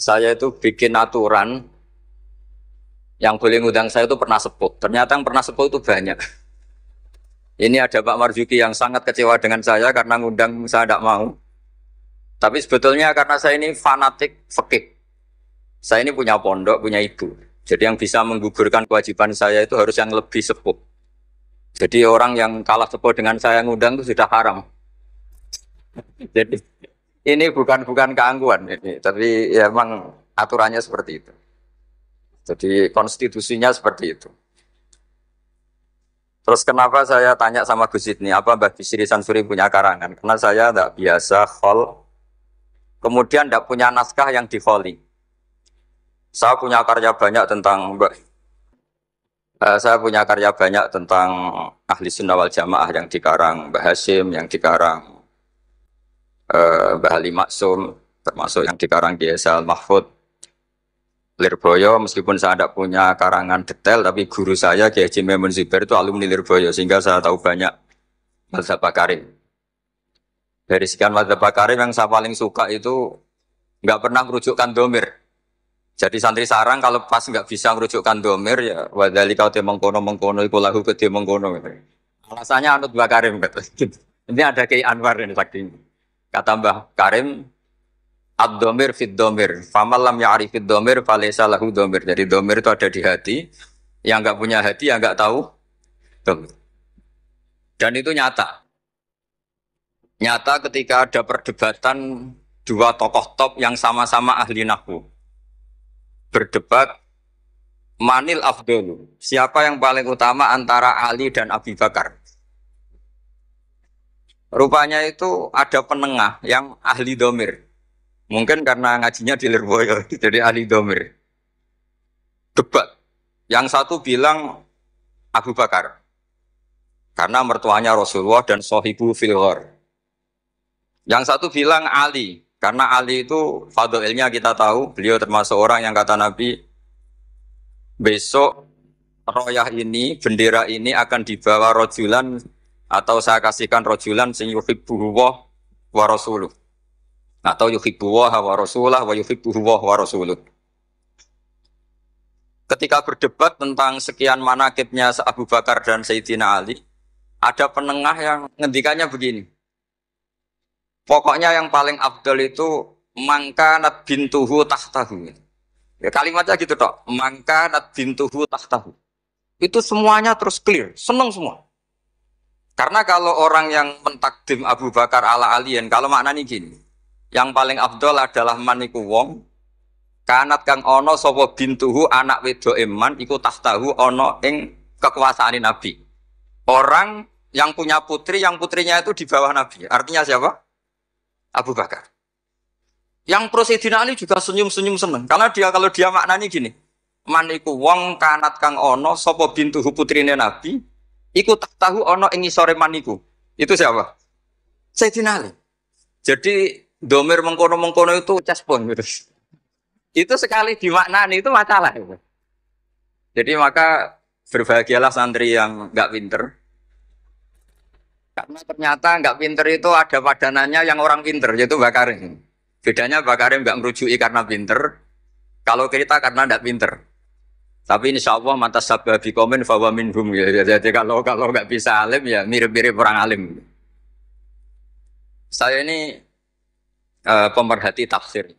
Saya itu bikin aturan yang boleh ngundang saya itu pernah sepuh. Ternyata yang pernah sepuh itu banyak. Ini ada Pak Marzuki yang sangat kecewa dengan saya karena ngundang saya tidak mau. Tapi sebetulnya karena saya ini fanatik fikih. Saya ini punya pondok, punya ibu. Jadi yang bisa menggugurkan kewajiban saya itu harus yang lebih sepuh. Jadi orang yang kalah sepuh dengan saya ngundang itu sudah haram. Jadi ini bukan keangkuhan ini, tapi ya memang aturannya seperti itu. Jadi konstitusinya seperti itu. Terus kenapa saya tanya sama Gus Idni, apa Mbah Bisri Sansuri punya karangan? Karena saya tidak biasa khol, kemudian tidak punya naskah yang dikholi. Saya punya karya banyak tentang saya punya karya banyak tentang Ahli Sunnah wal Jamaah yang dikarang Mbah Hasyim, yang dikarang Mbah Ali Maksum, termasuk yang dikarang Kiai Al Mahfud Lirboyo. Meskipun saya tidak punya karangan detail, tapi guru saya Kiai Haji Maimun Zubair itu alumni Lirboyo, sehingga saya tahu banyak mazhab Bakarim. Dari sekian mazhab Bakarim yang saya paling suka itu nggak pernah merujukkan domir. Jadi santri sarang kalau pas nggak bisa merujukkan domir ya wadali kau mengkono iku lahu gede mengkono. Alasannya anut Bakarim kata. Ini ada Kiai Anwar ini saking. Kata Mbah Karim, ad-domir fid-domir, famal lam ya'rifid domir falaysa lahu domir. Jadi domir itu ada di hati, yang enggak punya hati yang enggak tahu domir. Dan itu nyata. Nyata ketika ada perdebatan dua tokoh top yang sama-sama ahli nahwu. Berdebat manil afdolu, siapa yang paling utama antara Ali dan Abi Bakar. Rupanya itu ada penengah yang ahli domir. Mungkin karena ngajinya di Lirboyo, jadi ahli domir. Debat. Yang satu bilang Abu Bakar. Karena mertuanya Rasulullah dan sohibu fil ghar. Yang satu bilang Ali. Karena Ali itu fadilnya kita tahu. Beliau termasuk orang yang kata Nabi, besok royah ini, bendera ini akan dibawa rojulan, atau saya kasihkan rojulan sing yuhibbuhu wa rasuluh, atau yuhibbuhu wa rasulah wa yuhibbuhu wa rasuluh. Ketika berdebat tentang sekian manakibnya Abu Bakar dan Sayyidina Ali, ada penengah yang ngendikannya begini, pokoknya yang paling afdal itu mangkanat bintuhu tahtahu. Ya, kalimatnya gitu toh, mangkanat bintuhu tahtahu. Itu semuanya terus clear, seneng semua. Karena kalau orang yang mentakdim Abu Bakar ala alien, kalau maknanya gini, yang paling afdol adalah maniku wong, kanat kang ono sopo bintuhu anak wedo iman, iku tahtahu ono ing kekuasaan Nabi. Orang yang punya putri, yang putrinya itu di bawah Nabi. Artinya siapa? Abu Bakar. Yang Sayyidina Ali juga senyum-senyum seneng. Karena kalau dia maknanya gini, maniku wong kanat kang ono sopo bintuhu putrine Nabi, iku tak tahu ono ing sore maniku. Itu siapa? Sayyidina Ali. Jadi domir mengkono-mengkono itu cespon gitu. Itu sekali dimaknani itu masalah itu. Jadi maka berbahagialah santri yang enggak pinter. Karena ternyata enggak pinter itu ada padanannya yang orang pinter, yaitu Bakarim. Bedanya Bakarim enggak merujuki karena pinter, kalau kita karena enggak pinter. Tapi insya Allah mantas sababi komen fawa minhum ya. Jadi kalau nggak bisa alim ya mirip-mirip orang alim. Saya ini pemerhati tafsir.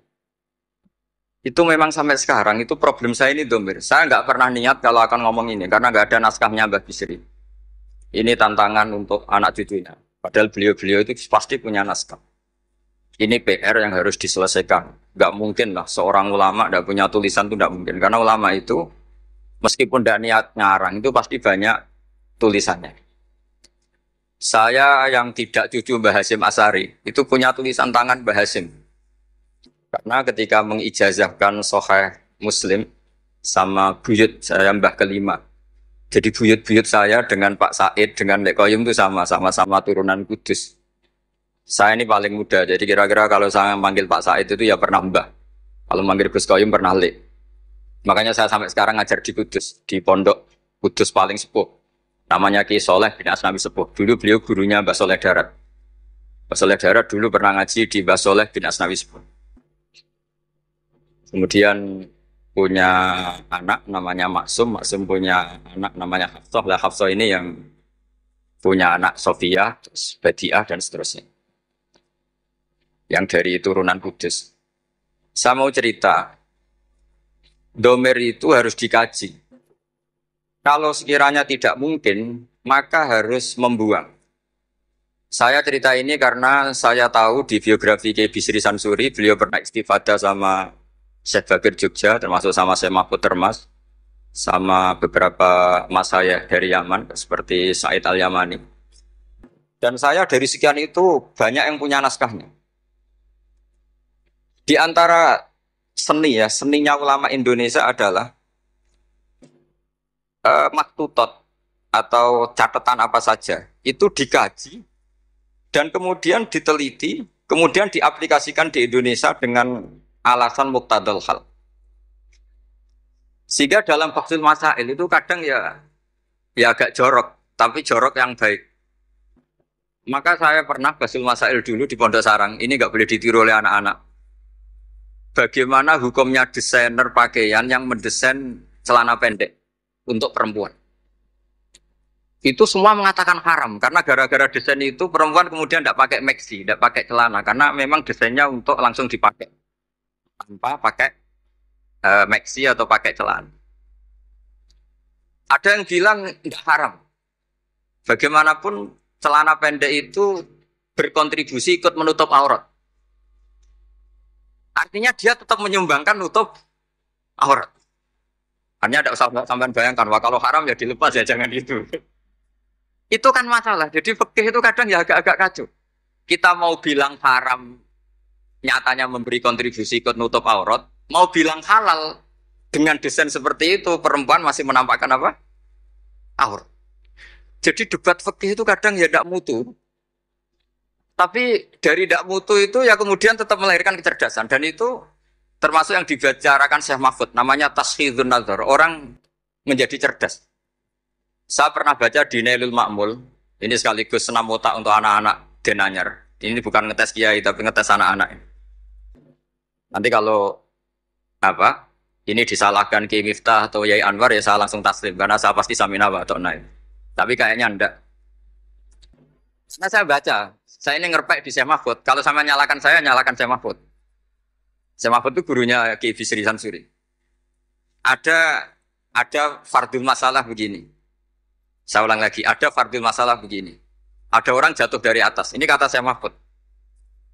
Itu memang sampai sekarang itu problem saya ini domir. Saya nggak pernah niat kalau akan ngomong ini karena nggak ada naskahnya Mbah Bisri. Ini tantangan untuk anak cucunya. Padahal beliau-beliau itu pasti punya naskah. Ini PR yang harus diselesaikan. Nggak mungkin lah seorang ulama nggak punya tulisan itu nggak mungkin. Karena ulama itu meskipun tidak niat ngarang, itu pasti banyak tulisannya. Saya yang tidak cucu Mbah Hasyim Asari, itu punya tulisan tangan Mbah Hasyim. Karena ketika mengijazahkan Sahih Muslim sama buyut saya Mbah kelima. Jadi buyut-buyut saya dengan Pak Said, dengan Lek Koyum itu sama-sama turunan Kudus. Saya ini paling muda, jadi kira-kira kalau saya manggil Pak Said itu ya pernah Mbah. Kalau manggil Gus Koyum pernah Lek. Makanya saya sampai sekarang ngajar di Kudus, di pondok Kudus paling sepuh. Namanya Ki Soleh bin Asnawi Sepuh. Dulu beliau gurunya Mbah Soleh Darat. Mbah Soleh Darat dulu pernah ngaji di Mbah Soleh bin Asnawi Sepuh. Kemudian punya anak namanya Maksum, Maksum punya anak namanya Hafsah. Lah Hafsah ini yang punya anak Sofia, terus Badiah dan seterusnya. Yang dari turunan Kudus. Saya mau cerita, domir itu harus dikaji. Kalau sekiranya tidak mungkin, maka harus membuang. Saya cerita ini karena saya tahu di biografi Kiai Bisri Sansuri, beliau pernah istifadah sama Syekh Bakir Jogja, termasuk sama Syekh Mahfud Termas, sama beberapa mas saya dari Yaman, seperti Said Al-Yamani. Dan saya dari sekian itu banyak yang punya naskahnya. Di antara seni ya, seninya ulama Indonesia adalah maktutot atau catatan apa saja itu dikaji dan kemudian diteliti, kemudian diaplikasikan di Indonesia dengan alasan muqtadal hal. Sehingga dalam Fathul Masail itu kadang ya agak jorok, tapi jorok yang baik. Maka saya pernah Fathul Masail dulu di Pondok Sarang, ini nggak boleh ditiru oleh anak-anak. Bagaimana hukumnya desainer pakaian yang mendesain celana pendek untuk perempuan? Itu semua mengatakan haram karena gara-gara desain itu perempuan kemudian tidak pakai maxi, tidak pakai celana karena memang desainnya untuk langsung dipakai tanpa pakai maxi atau pakai celana. Ada yang bilang tidak haram. Bagaimanapun celana pendek itu berkontribusi ikut menutup aurat. Artinya dia tetap menyumbangkan nutup aurat. Hanya tidak usah sampai bayangkan, wah kalau haram ya dilepas ya jangan itu. Itu kan masalah. Jadi fikih itu kadang ya agak-agak kacau. Kita mau bilang haram, nyatanya memberi kontribusi ikut nutup aurat. Mau bilang halal, dengan desain seperti itu, perempuan masih menampakkan apa? Aurat. Jadi debat fikih itu kadang ya tidak mutu. Tapi dari tidak mutu itu ya kemudian tetap melahirkan kecerdasan. Dan itu termasuk yang dibicarakan Syekh Mahfud. Namanya tashkhidun nazar. Orang menjadi cerdas. Saya pernah baca di Nailul Ma'mul, ini sekaligus senam otak untuk anak-anak Denanyar. Ini bukan ngetes kiai, tapi ngetes anak-anak. Nanti kalau apa ini disalahkan Kiai Miftah atau Yai Anwar ya saya langsung taslim, karena saya pasti samina wa atau naik. Tapi kayaknya enggak. Nah, saya baca, saya ini ngerpek di Syekh Mahfud. Kalau sama nyalakan saya, nyalakan Syekh Mahfud. Syekh Mahfud itu gurunya Kiai Bisri Sansuri. Ada fardul masalah begini. Saya ulang lagi, ada fardul masalah begini. Ada orang jatuh dari atas. Ini kata saya Mahfud.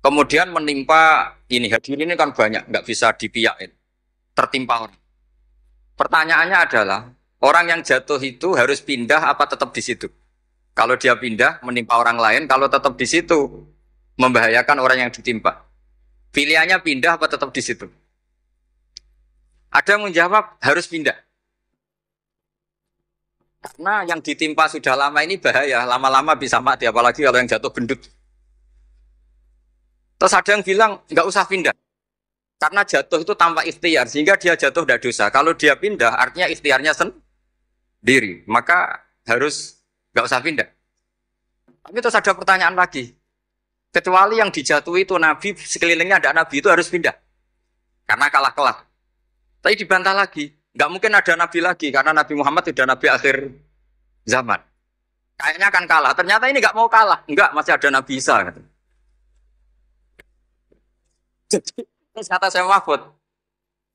Kemudian menimpa ini, hadirin ini kan banyak, nggak bisa dipiakin. Tertimpa orang. Pertanyaannya adalah, orang yang jatuh itu harus pindah apa tetap di situ? Kalau dia pindah, menimpa orang lain, kalau tetap di situ, membahayakan orang yang ditimpa. Pilihannya pindah apa tetap di situ? Ada yang menjawab, harus pindah. Karena yang ditimpa sudah lama ini bahaya, lama-lama bisa mati, apalagi kalau yang jatuh gendut. Terus ada yang bilang, nggak usah pindah. Karena jatuh itu tanpa ikhtiar, sehingga dia jatuh tidak dosa. Kalau dia pindah, artinya ikhtiarnya sendiri. Maka harus nggak usah pindah. Tapi terus ada pertanyaan lagi. Kecuali yang dijatuhi itu Nabi, sekelilingnya ada Nabi itu harus pindah. Karena kalah kelas. Tapi dibantah lagi. Nggak mungkin ada Nabi lagi, karena Nabi Muhammad sudah Nabi akhir zaman. Kayaknya akan kalah. Ternyata ini nggak mau kalah. Nggak, masih ada Nabi Isa. Jadi, kata saya Mahfud,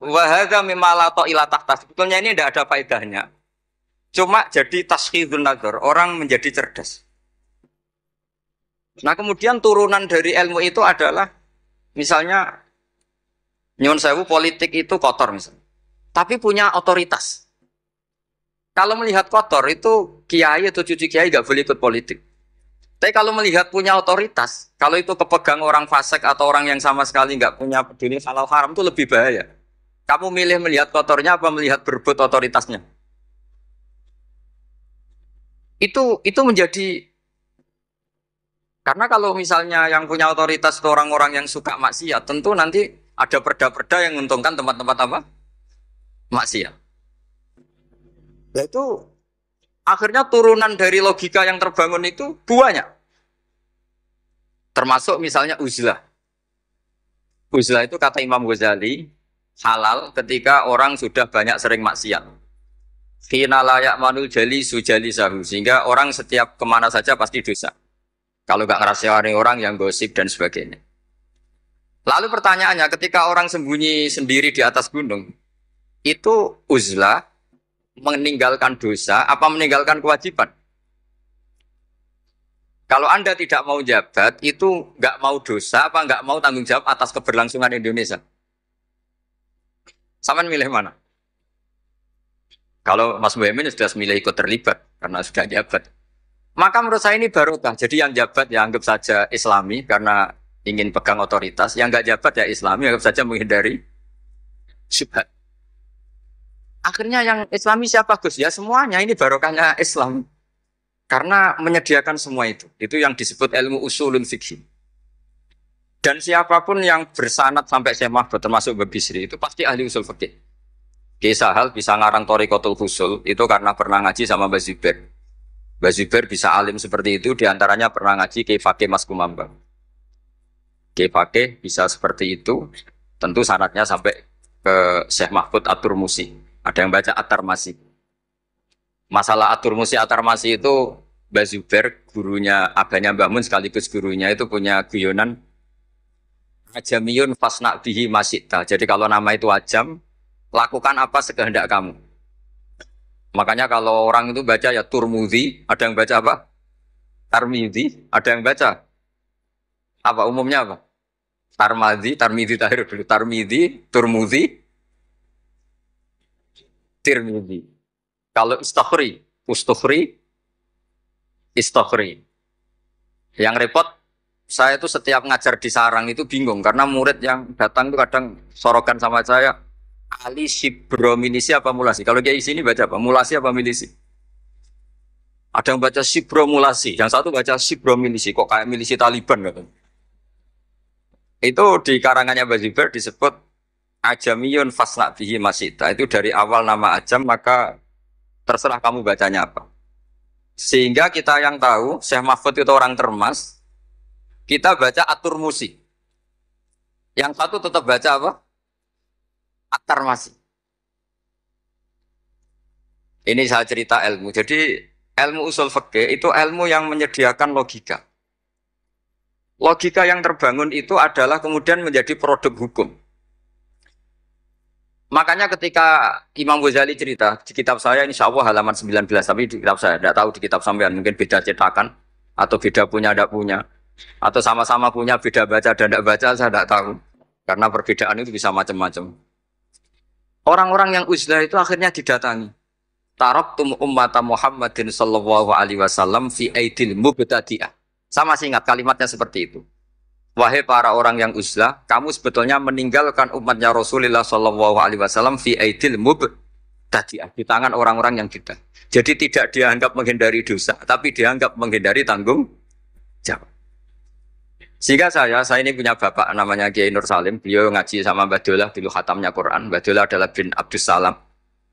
wahada mimala ila tahta. Sebetulnya ini tidak ada faedahnya. Cuma jadi tashkhidun nazar, orang menjadi cerdas. Nah kemudian turunan dari ilmu itu adalah, misalnya, nyuwun sewu politik itu kotor misalnya. Tapi punya otoritas. Kalau melihat kotor itu kiai atau cucu kiai nggak boleh ikut politik. Tapi kalau melihat punya otoritas, kalau itu kepegang orang fasik atau orang yang sama sekali nggak punya peduli halal haram itu lebih bahaya. Kamu milih melihat kotornya apa melihat berebut otoritasnya? Itu menjadi, karena kalau misalnya yang punya otoritas itu orang-orang yang suka maksiat, tentu nanti ada perda-perda yang menguntungkan tempat-tempat apa? Maksiat. Nah itu akhirnya turunan dari logika yang terbangun itu banyak. Termasuk misalnya uzlah. Uzlah itu kata Imam Ghazali, halal ketika orang sudah banyak sering maksiat. Khina layak manul jali sujali sahu. Sehingga orang setiap kemana saja pasti dosa. Kalau nggak ngerasani orang yang gosip dan sebagainya. Lalu pertanyaannya, ketika orang sembunyi sendiri di atas gunung, itu uzlah meninggalkan dosa apa meninggalkan kewajiban? Kalau Anda tidak mau jabat, itu nggak mau dosa apa nggak mau tanggung jawab atas keberlangsungan Indonesia? Sama milih mana? Kalau Mas Boyamin sudah milih ikut terlibat karena sudah jabat. Maka menurut saya ini barokah. Jadi yang jabat ya anggap saja Islami karena ingin pegang otoritas. Yang nggak jabat ya Islami anggap saja menghindari syubhat. Akhirnya yang Islami siapa Gus? Ya semuanya ini barokahnya Islam. Karena menyediakan semua itu. Itu yang disebut ilmu usulul fikih. Dan siapapun yang bersanad sampai Syekh Mahfud termasuk Mbak Bisri itu pasti ahli usul fikih. Kisah hal bisa ngarang Thariqatul Usul itu karena pernah ngaji sama Mbak Zubair. Mbak Zubair bisa alim seperti itu diantaranya pernah ngaji Kiai Fakih Mas Kumambang. Kiai Fakih bisa seperti itu tentu sanadnya sampai ke Syekh Mahfud At-Turmusi. Ada yang baca At-Tarmasi. Masalah At-Turmusi At-Tarmasi itu Mbak Zubair gurunya abahnya Mbah Mun sekaligus gurunya itu punya guyonan Ajamiyun fasna bihi masyita. Jadi kalau nama itu ajam lakukan apa sekehendak kamu. Makanya kalau orang itu baca ya Turmudi, ada yang baca apa? Tarmidi, ada yang baca apa umumnya apa? Tarmidi tahir dulu. Tarmidi, Turmudi, Tirmidzi. Kalau Ustukhri, Istokhri. Yang repot, saya itu setiap ngajar di sarang itu bingung karena murid yang datang itu kadang sorokan sama saya. Ali Sibro Milisi apa Mulasi? Kalau kayak sini baca apa? Mulasi apa Milisi? Ada yang baca Sibro Mulasi, yang satu baca Sibro Milisi. Kok kayak milisi Taliban gitu? Itu di karangannya Bazibar disebut Ajamiyun fasna bihi masita. Itu dari awal nama ajam maka terserah kamu bacanya apa. Sehingga kita yang tahu Syekh Mahfud itu orang Termas, kita baca At-Turmusi. Yang satu tetap baca apa? At-Tarmasi. Ini saya cerita ilmu. Jadi ilmu usul fikih itu ilmu yang menyediakan logika. Logika yang terbangun itu adalah kemudian menjadi produk hukum. Makanya ketika Imam Ghazali cerita di kitab saya insya Allah halaman 19, tapi di kitab saya tidak tahu di kitab sampean mungkin beda cetakan atau beda punya tidak punya atau sama-sama punya beda baca dan tidak baca saya tidak tahu karena perbedaan itu bisa macam-macam. Orang-orang yang uzlah itu akhirnya didatangi. Taraktum ummata Muhammadin sallallahu alaihi wasallam fi aidil mubtadi'ah. Sama sih ingat kalimatnya seperti itu. Wahai para orang yang uzlah, kamu sebetulnya meninggalkan umatnya Rasulullah sallallahu alaihi wasallam fi aidil mubtadi'ah, di tangan orang-orang yang bidah. Jadi tidak dianggap menghindari dosa, tapi dianggap menghindari tanggung jawab. Sehingga saya ini punya bapak namanya Kiai Nur Salim, beliau ngaji sama Mbah Dolah dulu khatamnya Quran. Mbah Dolah adalah bin Abdus Salam.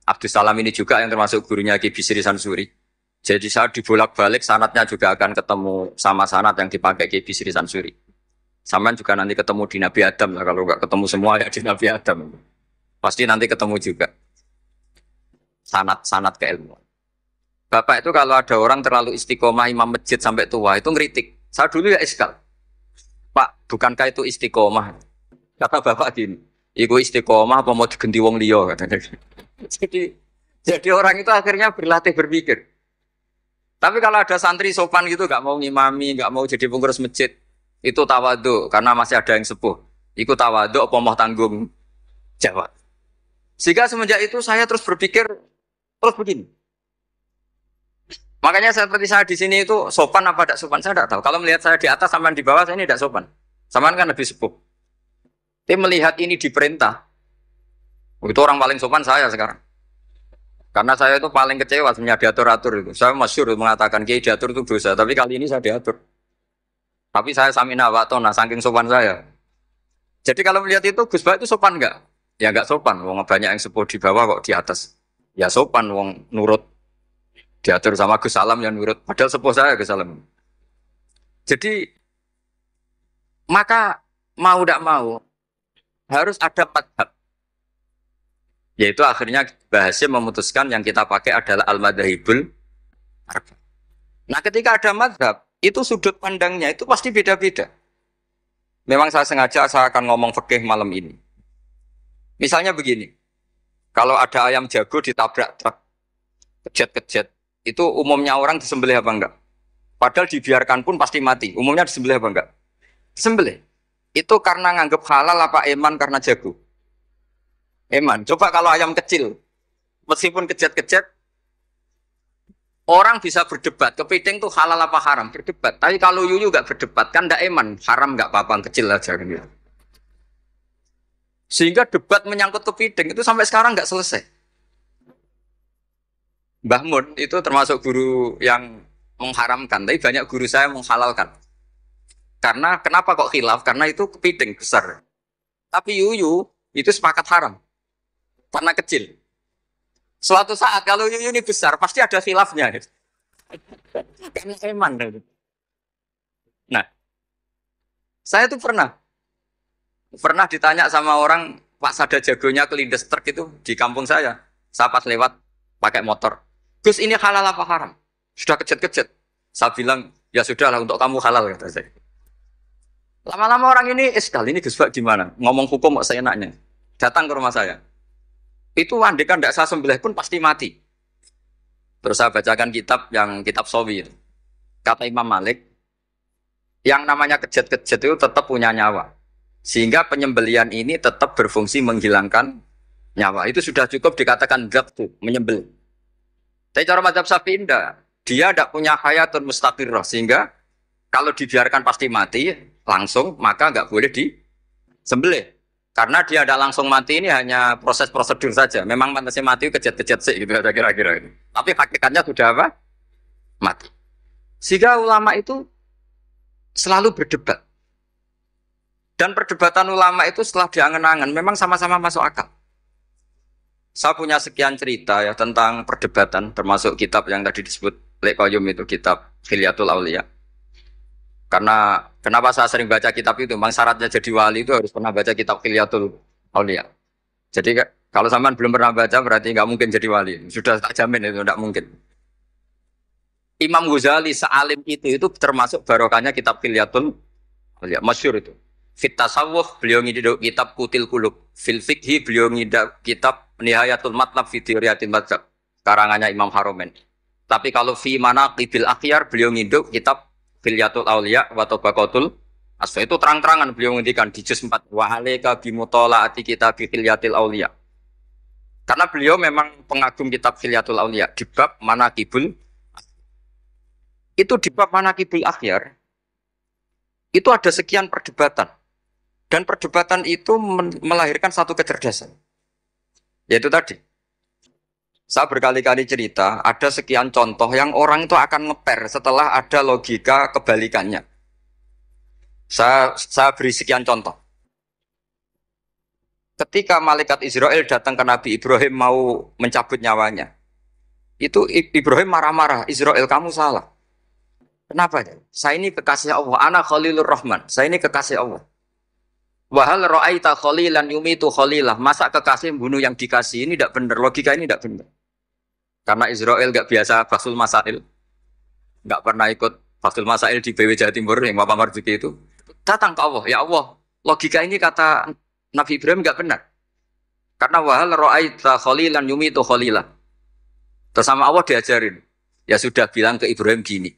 Abdus Salam ini juga yang termasuk gurunya Kiai Bisri Sansuri. Jadi saya dibolak-balik sanatnya juga akan ketemu sama sanat yang dipakai Kiai Bisri Sansuri. Sampai juga nanti ketemu di Nabi Adam lah, kalau nggak ketemu semua ya di Nabi Adam. Pasti nanti ketemu juga. Sanat keilmuan. Bapak itu kalau ada orang terlalu istiqomah imam masjid sampai tua itu ngeritik. Saya dulu ya iskal. Pak, bukankah itu istiqomah? Kata bapak gini, iku istiqomah apa mau digenti wong liya katanya. Jadi orang itu akhirnya berlatih berpikir. Tapi kalau ada santri sopan gitu, nggak mau ngimami, nggak mau jadi pengurus masjid, itu tawadhu karena masih ada yang sepuh. Ikut tawadhu apa mau tanggung jawab. Sehingga semenjak itu saya terus berpikir terus begini. Makanya seperti saya di sini itu sopan apa tidak sopan saya tidak tahu. Kalau melihat saya di atas sama di bawah saya ini tidak sopan. Samaan kan lebih sepuh. Tapi melihat ini diperintah. Itu orang paling sopan saya sekarang. Karena saya itu paling kecewa sebenarnya diatur-atur itu. Saya masyhur mengatakan kiai diatur itu dosa, tapi kali ini saya diatur. Tapi saya samina wa tona saking sopan saya. Jadi kalau melihat itu Gus Bak itu sopan enggak? Ya enggak sopan. Wong banyak yang sepuh di bawah kok di atas. Ya sopan wong nurut. Diatur sama Gus Salam yang nurut. Padahal sepuh saya Gus Salam. Jadi maka mau tidak mau harus ada madhab. Yaitu akhirnya Bahasim memutuskan yang kita pakai adalah al-madhahibul arba. Nah ketika ada madhab, itu sudut pandangnya itu pasti beda-beda. Memang saya akan ngomong fikih malam ini. Misalnya begini, kalau ada ayam jago ditabrak truk, kejet-kejet, itu umumnya orang disembelih apa enggak? Padahal dibiarkan pun pasti mati. Umumnya disembelih apa enggak? Disembelih. Itu karena nganggep halal apa eman karena jago? Eman. Coba kalau ayam kecil, meskipun kejet-kejet, orang bisa berdebat, kepiting tuh halal apa haram, berdebat. Tapi kalau yuyu nggak berdebat, kan ndak eman, haram nggak apa-apa, kecil aja kan gitu. Sehingga debat menyangkut kepiting itu sampai sekarang nggak selesai. Mbah Mun itu termasuk guru yang mengharamkan, tapi banyak guru saya menghalalkan. Karena kenapa kok khilaf? Karena itu kepiting besar. Tapi yuyu itu sepakat haram, karena kecil. Suatu saat kalau yuyu ini besar, pasti ada khilafnya. Karena eman. Nah, saya tuh pernah ditanya sama orang, Pak Sada jagonya kelindes truk itu di kampung saya. Saya pas lewat pakai motor. Gus ini halal apa haram? Sudah kejet-kejet. Saya bilang, ya sudahlah untuk kamu halal kata saya. Lama-lama orang ini, kali ini Gus Bak gimana? Ngomong hukum kok saya enaknya. Datang ke rumah saya. Itu andai kan tidak saya sembelih pun pasti mati. Terus saya bacakan kitab Sawi. Kata Imam Malik, yang namanya kejet-kejet itu tetap punya nyawa. Sehingga penyembelian ini tetap berfungsi menghilangkan nyawa. Itu sudah cukup dikatakan dzabtu, menyembelih. Tapi cara mazhab Syafi'i dia tidak punya hayatun mustaqirrah, sehingga kalau dibiarkan pasti mati langsung, maka nggak boleh disembelih. Karena dia ada langsung mati ini hanya proses prosedur saja. Memang pantasnya mati kejet-kejet sih gitu ada kira-kira itu. Tapi hakikatnya sudah apa? Mati. Sehingga ulama itu selalu berdebat. Dan perdebatan ulama itu setelah diangen-angen memang sama-sama masuk akal. Saya punya sekian cerita ya tentang perdebatan, termasuk kitab yang tadi disebut Lek Qayyum itu, kitab Hilyatul Auliya. Karena kenapa saya sering baca kitab itu? Memang syaratnya jadi wali itu harus pernah baca kitab Hilyatul Auliya. Jadi kalau sampean belum pernah baca berarti nggak mungkin jadi wali. Sudah tak jamin itu tidak mungkin. Imam Ghazali sealim itu termasuk barokahnya kitab Hilyatul Auliya, masyhur itu. Fit tasawuf beliau ngiduk kitab Kutil Qulub, fil fikhi beliau ngiduk kitab Nihayatul Matlab fi Riyatil Madzhab karangannya Imam Haromen. Tapi kalau fi manaqibil akhyar beliau ngiduk kitab Hilyatul Auliya wa Tabaqatul Asfa, itu terang-terangan beliau ngendikan di juz 4 wa alaika bi mutalaati kitab Hilyatil Auliya. Karena beliau memang pengagum kitab Hilyatul Auliya di bab manaqibul, itu di bab manaqibul akhyar itu ada sekian perdebatan. Dan perdebatan itu melahirkan satu kecerdasan. Yaitu tadi. Saya berkali-kali cerita, ada sekian contoh yang orang itu akan ngeper setelah ada logika kebalikannya. Saya beri sekian contoh. Ketika malaikat Israel datang ke Nabi Ibrahim mau mencabut nyawanya, itu Ibrahim marah-marah, Israel kamu salah. Kenapa? Saya ini kekasih Allah, ana Khalilur Rahman, saya ini kekasih Allah. Wahal ra'aita khalilan yumitu khalilah. Masa kekasih membunuh yang dikasih, ini tidak benar. Logika ini tidak benar. Karena Israel nggak biasa Fathul Masail, nggak pernah ikut Fathul Masail di BW Jawa Timur yang Bapak Marzuki itu. Datang ke Allah, ya Allah, logika ini kata Nabi Ibrahim nggak benar. Karena wahal ra'aita khalilan yumitu khalilah. Terus sama Allah diajarin. Ya sudah bilang ke Ibrahim gini.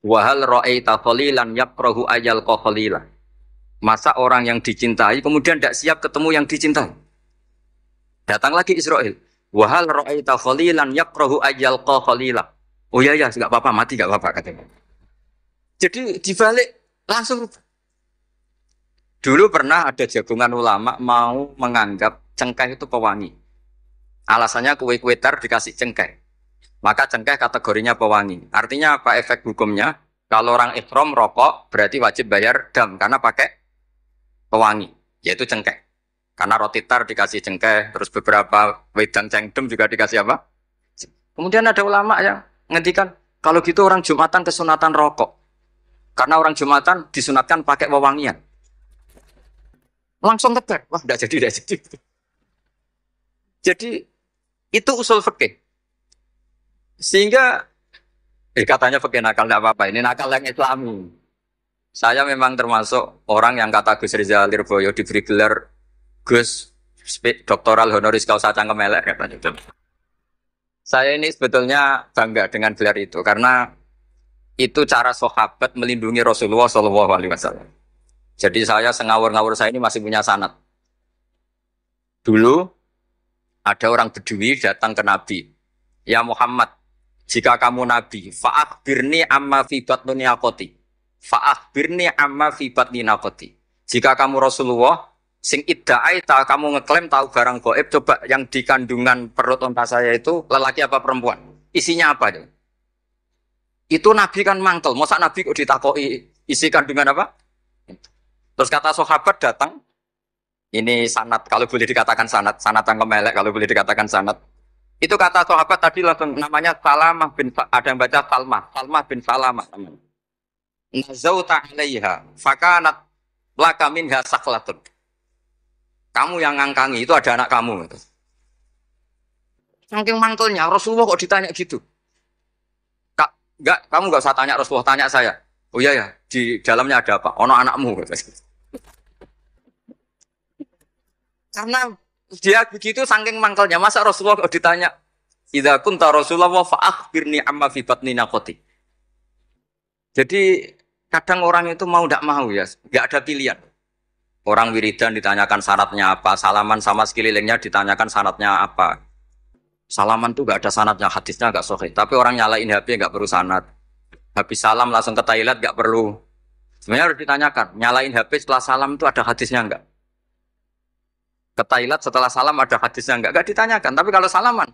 Wahal ra'aita khalilan yakrahu ayal khalilah. Masa orang yang dicintai kemudian tidak siap ketemu yang dicintai. Datang lagi Israel. Wahal ra'aita khalilan yakrahu ayyal khalila. Oh ya enggak apa-apa, mati enggak apa-apa katanya. Jadi dibalik langsung. Dulu pernah ada jagongan ulama mau menganggap cengkeh itu pewangi. Alasannya kue-kue tar dikasih cengkeh. Maka cengkeh kategorinya pewangi. Artinya apa efek hukumnya? Kalau orang ihram rokok berarti wajib bayar dam karena pakai pewangi, yaitu cengkeh. Karena roti tar dikasih cengkeh, terus beberapa wedang cengdem juga dikasih apa? Kemudian ada ulama yang ngendikan, kalau gitu orang Jumatan kesunatan rokok. Karena orang Jumatan disunatkan pakai wewangian. Langsung tegar, wah tidak jadi. Jadi itu usul fikih. Sehingga katanya fikih nakal tidak apa-apa. Ini nakal yang Islami. Saya memang termasuk orang yang kata Gus Rizal Lirboyo diberi gelar Gus doktoral honoris causa cangkem elek katanya. Saya ini sebetulnya bangga dengan gelar itu karena itu cara sahabat melindungi Rasulullah Shallallahu Alaihi Wasallam. Jadi saya sengawur-ngawur saya ini masih punya sanad. Dulu ada orang Bedui datang ke Nabi. Ya Muhammad, jika kamu Nabi, fa'akhbirni amma fi batni naqati. Fa'akhbirni amma fi batni naqati. Jika kamu Rasulullah, sing idda'aita kamu ngeklaim tahu barang gaib, coba yang di kandungan perut unta saya itu lelaki apa perempuan? Isinya apa itu? Itu Nabi kan mangkel. Masa Nabi kok ditakoi isi kandungan apa? Terus kata sahabat datang, ini sanad, kalau boleh dikatakan sanad yang kemelek, kalau boleh dikatakan sanad. Itu kata sahabat tadi langsung namanya Salamah bin, ada yang baca Salmah bin Salamah namanya. Nazauta 'alaiha fakanat laka minha sakhlatun. Kamu yang ngangkangi itu ada anak kamu. Saking mangkelnya Rasulullah kok ditanya gitu. Enggak, kamu enggak usah tanya Rasulullah, tanya saya. Oh iya ya, di dalamnya ada apa? Ono anakmu. Karena dia begitu saking mangkelnya, masa Rasulullah kok ditanya, "Idza kunta Rasulullah fa akhbirni amma fi batni naqati." Jadi kadang orang itu mau tidak mau ya, enggak ada pilihan. Orang wiridan ditanyakan syaratnya apa, salaman sama sekelilingnya ditanyakan syaratnya apa. Salaman tuh enggak ada syaratnya, hadisnya enggak sahih. Tapi orang nyalain HP enggak perlu sanad. Habis salam langsung ke toilet enggak perlu. Sebenarnya harus ditanyakan, nyalain HP setelah salam itu ada hadisnya enggak? Ke toilet setelah salam ada hadisnya enggak ditanyakan. Tapi kalau salaman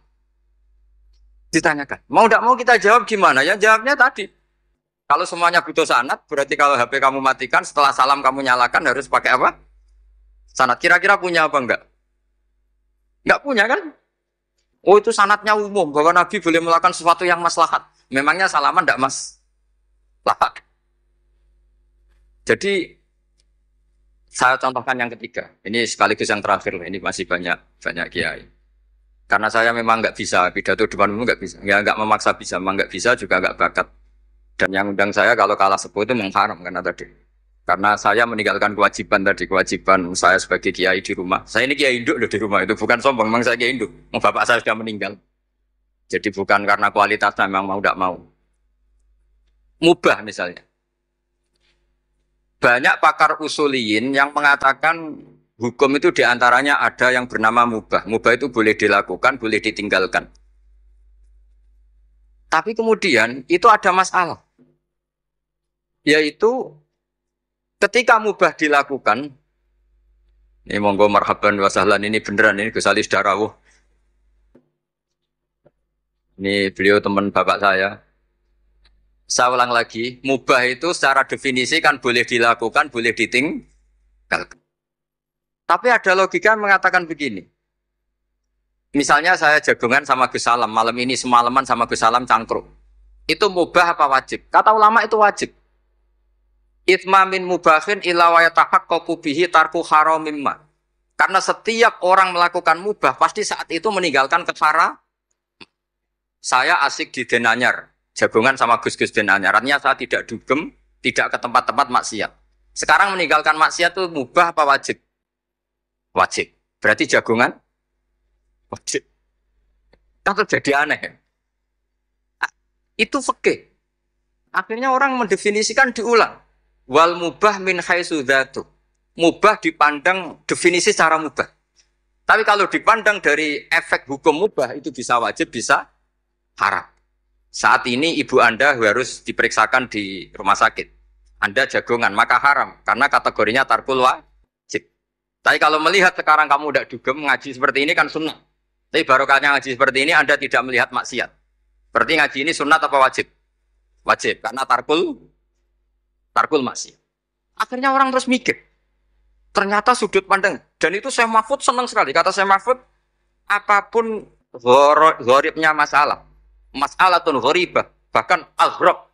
ditanyakan. Mau tidak mau kita jawab gimana? Ya jawabnya tadi. Kalau semuanya butuh sanad, berarti kalau HP kamu matikan setelah salam kamu nyalakan harus pakai apa? Sanad. Kira-kira punya apa enggak? Enggak punya kan? Oh itu sanadnya umum bahwa Nabi boleh melakukan sesuatu yang maslahat. Memangnya salaman enggak maslahat? Jadi saya contohkan yang ketiga. Ini sekaligus yang terakhir. Ini masih banyak kiai. Karena saya memang nggak bisa pidato depan umum, nggak bisa. Ya nggak memaksa bisa, memang nggak bisa juga nggak bakat. Dan yang undang saya kalau kalah sepuh itu mengharam karena tadi. Karena saya meninggalkan kewajiban tadi, kewajiban saya sebagai kiai di rumah. Saya ini kiai induk loh di rumah, itu bukan sombong, memang saya kiai induk. Bapak saya sudah meninggal. Jadi bukan karena kualitasnya, memang mau tidak mau. Mubah misalnya. Banyak pakar usuliyin yang mengatakan hukum itu diantaranya ada yang bernama mubah. Mubah itu boleh dilakukan, boleh ditinggalkan. Tapi kemudian itu ada masalah. Yaitu ketika mubah dilakukan, ini monggo marhaban wa sahlan, ini beneran, ini Gus Ali Darawuh. Ini beliau teman bapak saya. Saya ulang lagi, mubah itu secara definisi kan boleh dilakukan, boleh ditinggalkan. Tapi ada logika yang mengatakan begini. Misalnya saya jagungan sama Gus Salam, malam ini semalaman sama Gus Salam cangkruk. Itu mubah apa wajib? Kata ulama itu wajib. Itsma min mubahin illa wa yatahaqqaqu bihi tarku haramimma. Karena setiap orang melakukan mubah pasti saat itu meninggalkan kefara. Saya asik di Denanyar. Jagungan sama Gus-Gus bin Anyar. Artinya saya tidak dugem, tidak ke tempat-tempat maksiat. Sekarang meninggalkan maksiat itu mubah apa wajib? Wajib. Berarti jagungan wajib. Kan terjadi aneh. Itu fikih. Akhirnya orang mendefinisikan diulang. Wal mubah min haitsu dzatu. Mubah dipandang definisi secara mubah. Tapi kalau dipandang dari efek hukum mubah itu bisa wajib, bisa haram. Saat ini ibu Anda harus diperiksakan di rumah sakit. Anda jagongan, maka haram. Karena kategorinya tarkul wajib. Tapi kalau melihat sekarang kamu udah dugem, ngaji seperti ini kan sunnah. Tapi barokahnya ngaji seperti ini Anda tidak melihat maksiat. Berarti ngaji ini sunnat apa wajib? Wajib, karena tarkul maksiat. Akhirnya orang terus mikir. Ternyata sudut pandang. Dan itu Syekh Mahfud senang sekali. Kata Syekh Mahfud, apapun gharibnya masalah gharibah, bahkan aghrab,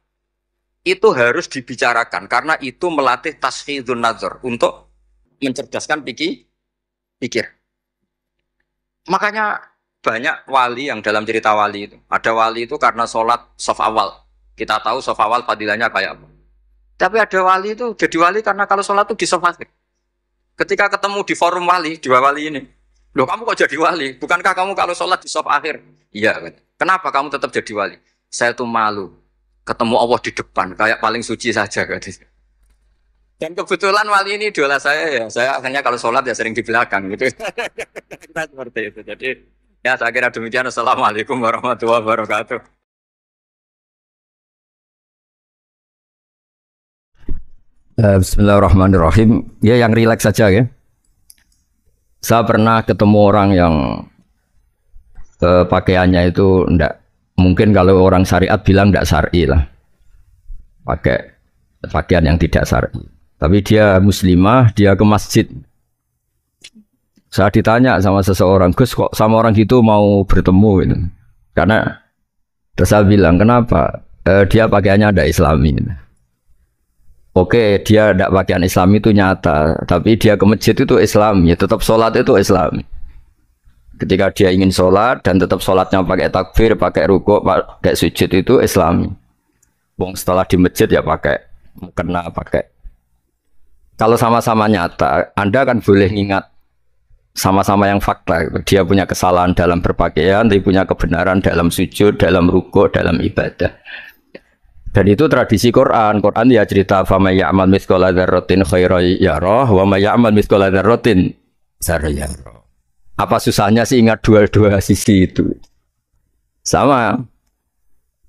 itu harus dibicarakan karena itu melatih tashkhidun nazar untuk mencerdaskan pikir. Makanya banyak wali yang dalam cerita wali itu. Ada wali itu karena sholat saf awal. Kita tahu saf awal fadilahnya kayak apa. Tapi ada wali itu jadi wali karena kalau sholat itu di saf akhir. Ketika ketemu di forum wali, dua wali ini. Loh kamu kok jadi wali? Bukankah kamu kalau sholat di saf akhir? Iya. Kenapa kamu tetap jadi wali? Saya tuh malu. Ketemu Allah di depan, kayak paling suci saja. Dan kebetulan wali ini idola saya ya. Saya akhirnya kalau sholat ya sering di belakang gitu. Kita seperti itu. Jadi ya saya kira demikian. Assalamualaikum warahmatullahi wabarakatuh. Bismillahirrahmanirrahim. Ya yang rileks saja ya. Saya pernah ketemu orang yang pakaiannya itu enggak, mungkin kalau orang syariat bilang enggak syar'i lah. Pakai pakaian yang tidak syar'i. Tapi dia muslimah, dia ke masjid. Saya ditanya sama seseorang, Gus kok sama orang gitu mau bertemu gitu. Karena terus saya bilang, kenapa? Dia pakaiannya ada islami. Oke, dia tidak pakaian islami itu nyata, tapi dia ke masjid itu islami, tetap sholat itu islami. Ketika dia ingin sholat dan tetap sholatnya pakai takbir, pakai rukuk, pakai sujud itu islami. Wong setelah di masjid ya pakai mukena, pakai. Kalau sama-sama nyata, Anda kan boleh ingat sama-sama yang fakta. Dia punya kesalahan dalam berpakaian, dia punya kebenaran dalam sujud, dalam rukuk, dalam ibadah. Dan itu tradisi Quran. Quran ya cerita faman ya'mal mithqala dzarratin khairan yarah wa may ya'mal mithqala dzarratin syarran yarah. Apa susahnya sih ingat dua-dua sisi itu? Sama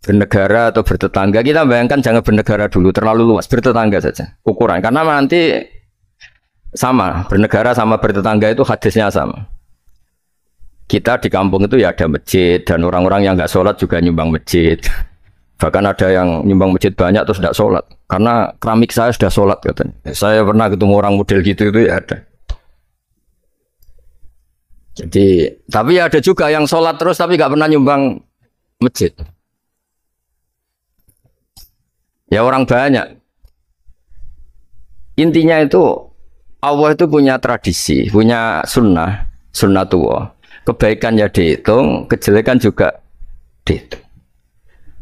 bernegara atau bertetangga, kita bayangkan jangan bernegara dulu, terlalu luas, bertetangga saja ukuran. Karena nanti sama, bernegara sama bertetangga itu hadisnya sama. Kita di kampung itu ya ada masjid, dan orang-orang yang nggak sholat juga nyumbang masjid. Bahkan ada yang nyumbang masjid banyak terus tidak sholat. Karena keramik saya sudah sholat katanya. Saya pernah ketemu orang model gitu itu ya ada. Jadi, tapi ada juga yang sholat terus tapi nggak pernah nyumbang masjid. Ya orang banyak. Intinya itu Allah itu punya tradisi, punya sunnah tua. Kebaikan ya dihitung, kejelekan juga dihitung.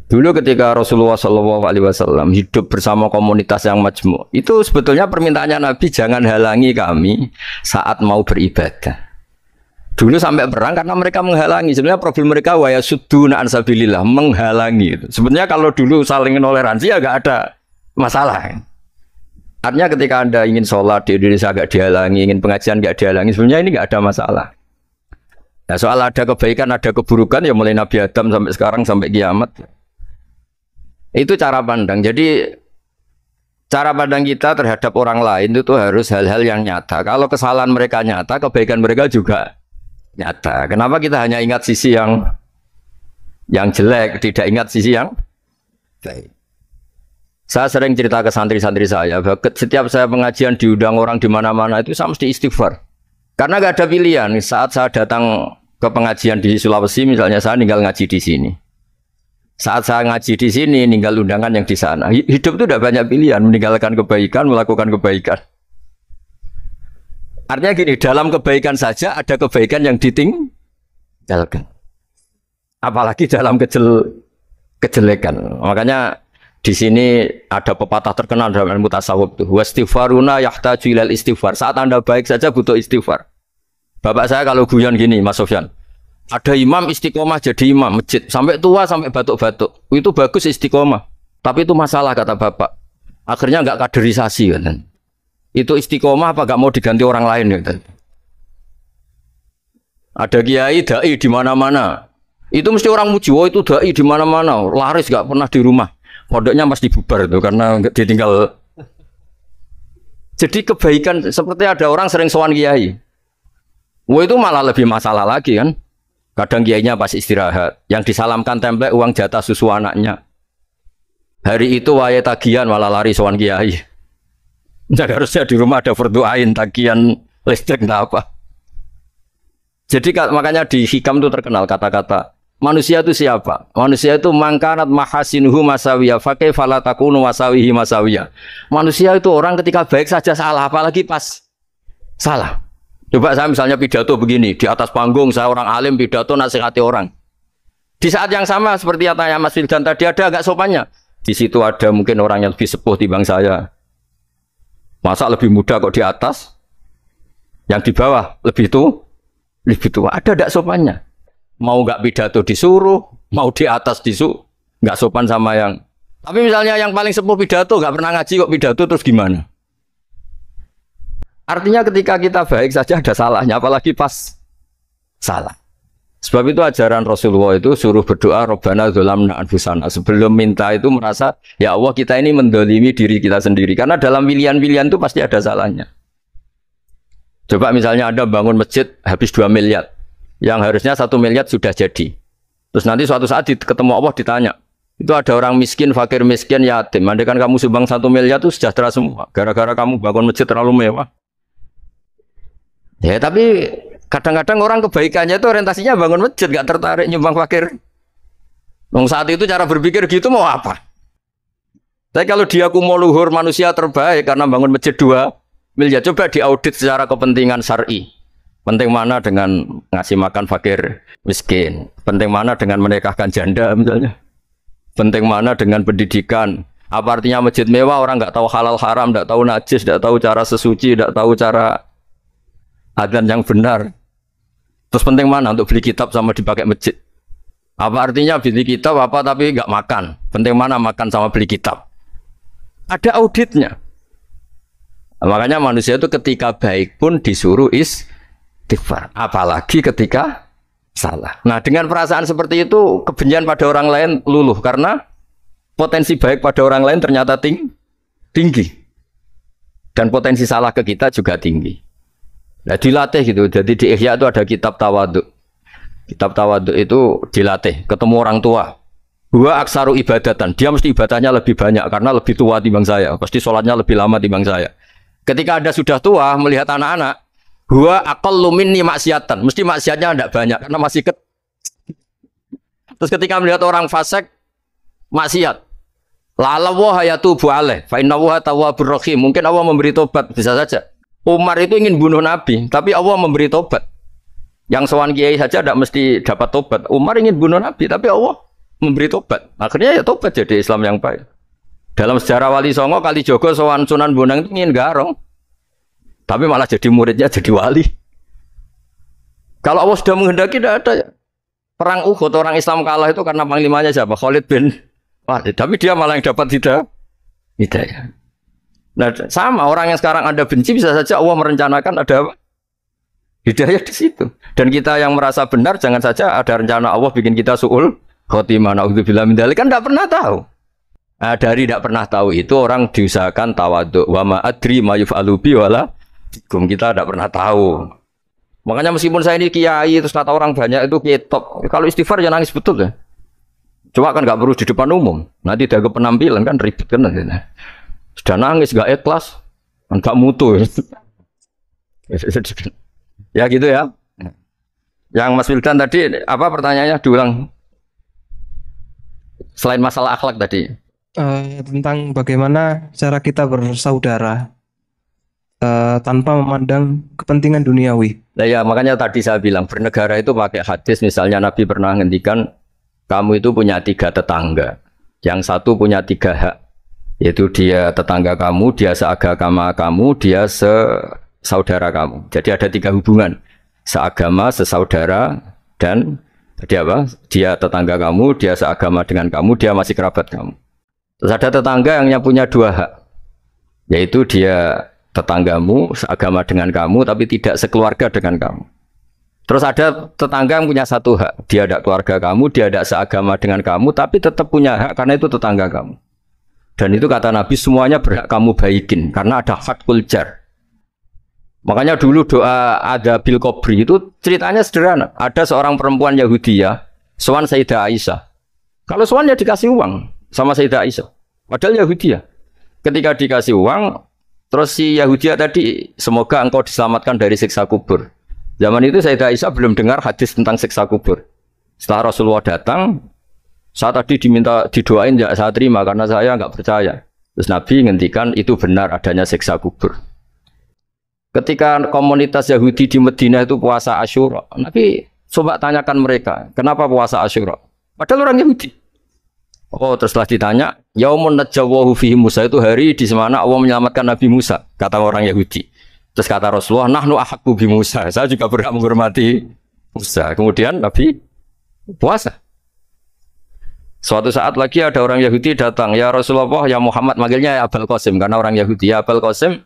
Dulu ketika Rasulullah SAW hidup bersama komunitas yang majmu', itu sebetulnya permintaannya Nabi jangan halangi kami saat mau beribadah. Dulu sampai perang karena mereka menghalangi. Sebenarnya problem mereka wa yasudduna an sabilillah, menghalangi. Sebenarnya kalau dulu saling toleransi ya gak ada masalah. Artinya ketika Anda ingin sholat di Indonesia gak dihalangi, ingin pengajian gak dihalangi, sebenarnya ini gak ada masalah. Nah, soal ada kebaikan, ada keburukan ya mulai Nabi Adam sampai sekarang sampai kiamat. Itu cara pandang. Jadi cara pandang kita terhadap orang lain itu harus hal-hal yang nyata. Kalau kesalahan mereka nyata, kebaikan mereka juga nyata. Kenapa kita hanya ingat sisi yang jelek, tidak ingat sisi yang baik? Saya sering cerita ke santri-santri saya, setiap saya pengajian diundang orang di mana-mana itu saya mesti istighfar. Karena gak ada pilihan. Saat saya datang ke pengajian di Sulawesi, misalnya saya tinggal ngaji di sini. Saat saya ngaji di sini, ninggal undangan yang di sana. Hidup itu udah banyak pilihan, meninggalkan kebaikan, melakukan kebaikan. Artinya gini, dalam kebaikan saja ada kebaikan yang ditinggalkan. Apalagi dalam kejelekan. Makanya di sini ada pepatah terkenal dalam ilmu tasawuf itu. Wastighfaruna yahtaju ilal istighfar. Saat Anda baik saja butuh istighfar. Bapak saya kalau guyon gini, Mas Sofyan. Ada imam istiqomah jadi imam masjid sampai tua sampai batuk-batuk. Itu bagus istiqomah. Tapi itu masalah kata bapak. Akhirnya nggak kaderisasi kan. Itu istiqomah apa nggak mau diganti orang lain kan. Ada kiai dai di mana-mana. Itu mesti orang muji, oh itu dai di mana-mana. Laris nggak pernah di rumah. Pondoknya pasti bubar itu karena ditinggal. Jadi kebaikan seperti ada orang sering sowan kiai. Wah itu malah lebih masalah lagi kan. Kadang kiainya pas istirahat, yang disalamkan template uang jatah susu anaknya. Hari itu waya tagihan malah lari sowan kiai. Jadi harusnya di rumah ada fardu ain, tagihan listrik enggak apa. Jadi makanya di hikam itu terkenal kata-kata manusia itu siapa? Manusia itu mangkanat mahasinuhu masawiyah, fakih falatakunu masawihi masawiyah. Manusia itu orang ketika baik saja salah, apalagi pas salah. Coba saya misalnya pidato begini, di atas panggung saya orang alim pidato nasihati orang. Di saat yang sama seperti yang tanya Mas Wildan tadi, ada agak sopannya. Di situ ada mungkin orang yang lebih sepuh timbang saya. Masa lebih muda kok di atas? Yang di bawah lebih tua. Ada agak sopannya. Mau nggak pidato disuruh, mau di atas disuruh, nggak sopan sama yang. Tapi misalnya yang paling sepuh pidato nggak pernah ngaji kok pidato terus gimana? Artinya ketika kita baik saja ada salahnya, apalagi pas salah. Sebab itu ajaran Rasulullah itu suruh berdoa Rabbana dzolamna anfusana. Sebelum minta itu merasa, ya Allah kita ini mendolimi diri kita sendiri. Karena dalam pilihan-pilihan itu pasti ada salahnya. Coba misalnya Anda bangun masjid habis 2 miliar. Yang harusnya 1 miliar sudah jadi. Terus nanti suatu saat ketemu Allah ditanya. Itu ada orang miskin, fakir miskin, yatim. Andai kan kamu sumbang 1 miliar itu sejahtera semua. Gara-gara kamu bangun masjid terlalu mewah. Ya tapi kadang-kadang orang kebaikannya itu orientasinya bangun masjid, gak tertarik nyumbang fakir. Saat itu cara berpikir gitu mau apa? Tapi kalau dia kumuluhur manusia terbaik karena bangun masjid 2 miliar, coba diaudit secara kepentingan syar'i. Penting mana dengan ngasih makan fakir miskin? Penting mana dengan menikahkan janda misalnya? Penting mana dengan pendidikan? Apa artinya masjid mewah orang nggak tahu halal haram, nggak tahu najis, nggak tahu cara sesuci, nggak tahu cara adzan yang benar. Terus penting mana untuk beli kitab sama dipakai masjid? Apa artinya beli kitab apa tapi nggak makan? Penting mana makan sama beli kitab? Ada auditnya. Nah, makanya manusia itu ketika baik pun disuruh istighfar, apalagi ketika salah. Nah dengan perasaan seperti itu kebencian pada orang lain luluh karena potensi baik pada orang lain ternyata tinggi dan potensi salah ke kita juga tinggi. Nah dilatih gitu. Jadi di Ihya itu ada kitab tawadhu. Kitab tawadhu itu dilatih ketemu orang tua. Huwa aksaru ibadatan. Dia mesti ibadahnya lebih banyak karena lebih tua timbang saya. Pasti sholatnya lebih lama timbang saya. Ketika Anda sudah tua melihat anak-anak, huwa aqallu minni maksiatan. Mesti maksiatnya tidak banyak karena masih Terus ketika melihat orang fasik maksiat, la'alla wa yatubu alaih fa innahu tawwabur rahim. Mungkin Allah memberi tobat, bisa saja. Umar itu ingin bunuh Nabi, tapi Allah memberi tobat. Yang sowan kiai saja tidak mesti dapat tobat. Umar ingin bunuh Nabi, tapi Allah memberi tobat. Akhirnya ya tobat jadi Islam yang baik. Dalam sejarah Wali Songo, Kalijogo sowan Sunan Bonang itu ingin garong. Tapi malah jadi muridnya jadi wali. Kalau Allah sudah menghendaki tidak ada ya. Perang Uhud orang Islam kalah itu karena panglimanya siapa? Khalid bin Walid. Tapi dia malah yang dapat hidayah. Nah sama orang yang sekarang Anda benci bisa saja Allah merencanakan ada hidayah di situ. Dan kita yang merasa benar jangan saja ada rencana Allah bikin kita su'ul khotimah. Na'udzubillah min dzalik kan tidak pernah tahu. Nah, dari tidak pernah tahu itu orang diusahakan tawadhu. Wa ma adri ma yuf'alu bi wala bikum, kita tidak pernah tahu. Makanya meskipun saya ini kiai terus kata orang banyak itu kitab. Kalau istighfar jangan nangis betul ya. Cuma kan nggak perlu di depan umum. Nanti ada penampilan kan ribet kan nanti. Sudah nangis nggak ikhlas, nggak mutu. Ya gitu ya. Yang Mas Wildan tadi apa pertanyaannya diulang? Selain masalah akhlak tadi. Tentang bagaimana cara kita bersaudara tanpa memandang kepentingan duniawi. Nah ya makanya tadi saya bilang bernegara itu pakai hadis. Misalnya Nabi pernah ngendikan kamu itu punya 3 tetangga, yang satu punya 3 hak, yaitu dia tetangga kamu, dia seagama kamu, dia sesaudara kamu. Jadi ada 3 hubungan, seagama, sesaudara, dan dia tetangga kamu, dia seagama dengan kamu, dia masih kerabat kamu. Terus ada tetangga yang punya 2 hak, yaitu dia tetanggamu seagama dengan kamu tapi tidak sekeluarga dengan kamu. Terus ada tetangga yang punya 1 hak, dia tidak keluarga kamu, dia tidak seagama dengan kamu tapi tetap punya hak karena itu tetangga kamu. Dan itu kata Nabi semuanya berhak kamu baikin karena ada hakul jar. Makanya dulu doa ada bil kubri itu ceritanya sederhana. Ada seorang perempuan Yahudi ya, sowan Sayyidah Aisyah. Kalau sowan ya dikasih uang sama Sayyidah Aisyah. Padahal Yahudi ya. Ketika dikasih uang, terus si Yahudi tadi, semoga engkau diselamatkan dari siksa kubur. Zaman itu Sayyidah Aisyah belum dengar hadis tentang siksa kubur. Setelah Rasulullah datang, saya tadi diminta didoain, ya saya terima karena saya nggak percaya. Terus Nabi ngendikan itu benar adanya siksa kubur. Ketika komunitas Yahudi di Madinah itu puasa Asyura, Nabi coba tanyakan mereka, kenapa puasa Asyura? Padahal orang Yahudi. Oh, terus setelah ditanya, Yaumun najjawahu fihi Musa, itu hari di mana Allah menyelamatkan Nabi Musa, kata orang Yahudi. Terus kata Rasulullah, nahnu ahaqqu bi Musa, saya juga berhak menghormati Musa. Kemudian Nabi puasa. Suatu saat lagi ada orang Yahudi datang, ya Rasulullah, ya Muhammad, manggilnya ya Abul Qasim karena orang Yahudi. Ya Abul Qasim,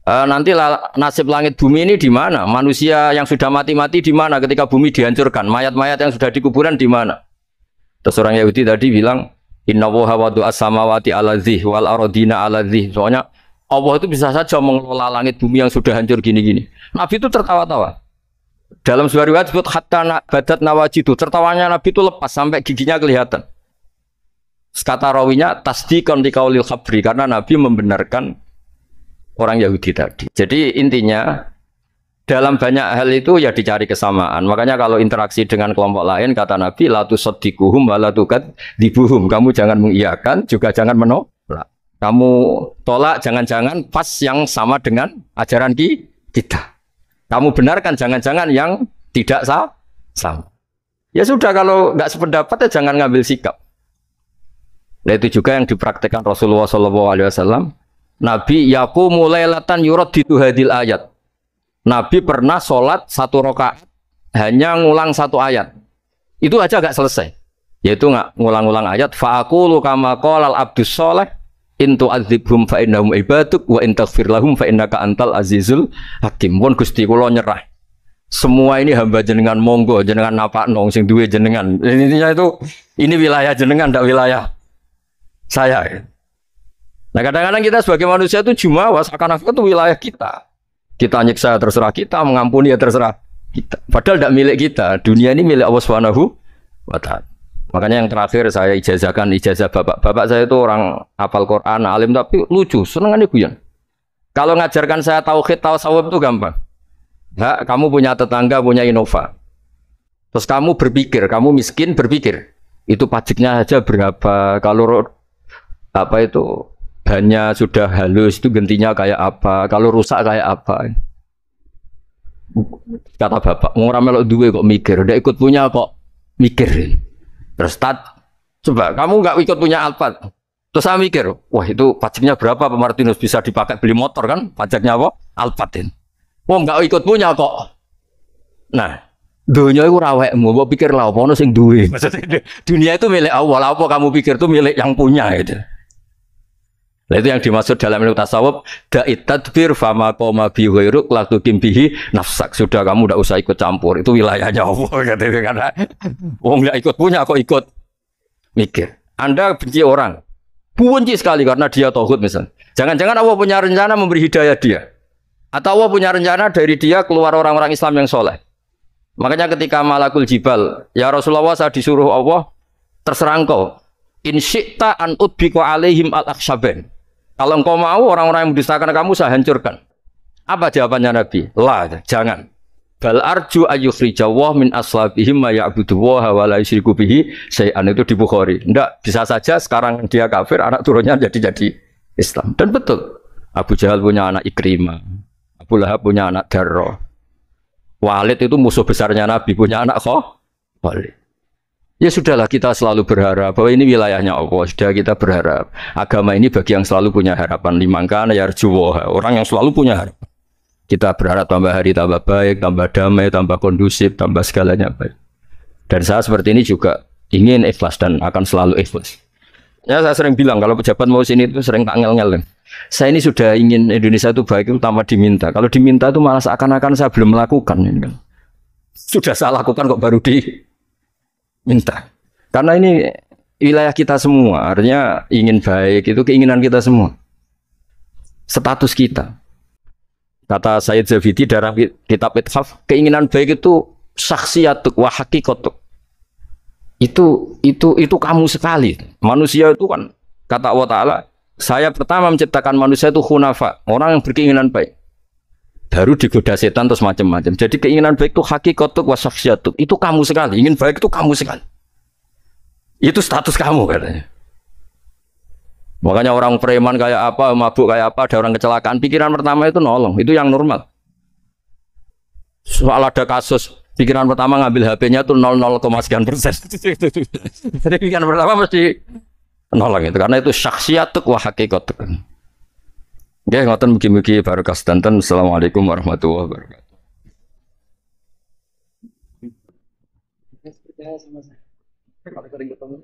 nanti nasib langit bumi ini di mana? Manusia yang sudah mati-mati di mana ketika bumi dihancurkan? Mayat-mayat yang sudah di kuburan di mana? Terus orang Yahudi tadi bilang, Inna woha wadu as-samawati ala dzih wal arodina ala dzih. Soalnya Allah itu bisa saja mengelola langit bumi yang sudah hancur gini-gini. Nabi itu tertawa-tawa. Dalam sebuah riwayat disebut hatta badat nawajidu. Tertawanya Nabi itu lepas sampai giginya kelihatan. Kata rawinya tasdiqan liqaulil khabri, karena Nabi membenarkan orang Yahudi tadi. Jadi intinya dalam banyak hal itu ya dicari kesamaan. Makanya kalau interaksi dengan kelompok lain kata Nabi la tusaddiquhum wa la tukadzdibuhum. Kamu jangan mengiyakan juga jangan menolak. Kamu tolak jangan-jangan pas yang sama dengan ajaran kita. Kamu benarkan jangan-jangan yang tidak sama. Ya sudah, kalau nggak sependapat ya jangan ngambil sikap. Nah itu juga yang dipraktekkan Rasulullah SAW. Nabi yaqumu lailatan yuraddidu hadil ayat. Nabi pernah sholat 1 rakaat hanya ngulang 1 ayat. Itu aja gak selesai. Yaitu nggak ngulang-ngulang ayat. Fa'aqulu kama qalal abdus sholeh in tu'adzibhum fa innahum ibaduk wa in taghfir lahum fa innaka antal azizul hakim. Pun Gusti kula nyerah. Semua ini hamba jenengan, monggo jenengan napakno sing duwe jenengan. Intinya itu ini wilayah jenengan, ndak wilayah saya. Nah kadang-kadang kita sebagai manusia itu jumawa seakan-akan itu wilayah kita. Kita nyiksa terserah kita, mengampuni ya terserah kita. Padahal tidak milik kita. Dunia ini milik Allah Subhanahu wa Ta'ala. Makanya yang terakhir saya ijazahkan ijazah bapak. Bapak saya itu orang hafal Quran, alim tapi lucu, senengannya guyon. Kalau ngajarkan saya tauhid, tasawuf itu gampang. Nah, kamu punya tetangga, punya Innova. Terus kamu berpikir, kamu miskin berpikir. Itu pajaknya aja berapa? Kalau apa itu bannya sudah halus itu gantinya kayak apa, kalau rusak kayak apa. Kata bapak, orang melok duwe kok mikir, udah ikut punya kok mikir. Terus coba kamu nggak ikut punya Alphard, terus saya mikir, wah itu pajaknya berapa Pak Martinus, bisa dipakai beli motor kan, pajaknya apa? Alphard. Wah nggak ikut punya kok. Nah, dunia itu rawekmu, mau pikir lah, apa sing duwe. Maksudnya dunia itu milik Allah, apa kamu pikir itu milik yang punya gitu. Nah, itu yang dimaksud dalam ilmu tasawuf, da'it tadbir fama qoma bi ghairuk la tuqimbihi nafsak. Sudah kamu tidak usah ikut campur, itu wilayahnya Allah katanya. Karena wong enggak ikut punya kok ikut mikir. Anda benci orang, benci sekali karena dia tauhid misalnya. Jangan-jangan Allah punya rencana memberi hidayah dia. Atau Allah punya rencana dari dia keluar orang-orang Islam yang soleh. Makanya ketika malakul jibal, ya Rasulullah saya disuruh Allah, terserah engkau. In syi'ta an udbika alaihim al-akshaben. Kalau engkau mau orang-orang yang mendustakan kamu saya hancurkan. Apa jawabannya Nabi? La, jangan. Bal arju ayyukhrijawah min aslabihim ma ya'budu wa la yusyriku bihi syai'an, itu di Bukhari. Enggak, bisa saja sekarang dia kafir, anak turunnya jadi Islam. Dan betul. Abu Jahal punya anak Ikrimah. Abu Lahab punya anak Darrah. Walid itu musuh besarnya Nabi, punya anak Khalid. Ya sudahlah, kita selalu berharap bahwa ini wilayahnya Allah. Sudah kita berharap. Agama ini bagi yang selalu punya harapan. Limangkana yarjuwoha. Orang yang selalu punya harapan. Kita berharap tambah hari tambah baik, tambah damai, tambah kondusif, tambah segalanya baik. Dan saya seperti ini juga ingin ikhlas dan akan selalu ikhlas. Ya saya sering bilang kalau pejabat mau sini itu sering tak ngel-ngel. Saya ini sudah ingin Indonesia itu baik itu tanpa diminta. Kalau diminta itu malah seakan-akan saya belum melakukan. Sudah saya lakukan kok baru minta. Karena ini wilayah kita semua, artinya ingin baik itu keinginan kita semua. Status kita. Kata Sayyid Zabidi dalam kitab Ithaf, keinginan baik itu syakhsiyatuk wa hakikatuk. Itu kamu sekali. Manusia itu kan kata Allah Ta'ala, saya pertama menciptakan manusia itu khunafa, orang yang berkeinginan baik. Baru digoda setan terus macam-macam. Jadi keinginan baik itu hakikatuk wa syakhsiyatuk. Itu kamu sekali. Ingin baik itu kamu sekali. Itu status kamu katanya. Makanya orang preman kayak apa, mabuk kayak apa, ada orang kecelakaan, pikiran pertama itu nolong. Itu yang normal. Soal ada kasus pikiran pertama ngambil HP-nya tuh 0,0 sekian %. Jadi pikiran pertama mesti nol gitu karena itu syakhsiatuk wa hakikatuk. Nggih ngoten mugi-mugi barokah sedanten. Assalamualaikum warahmatullahi wabarakatuh. Ya, sama-sama. Kalau sering ketemu.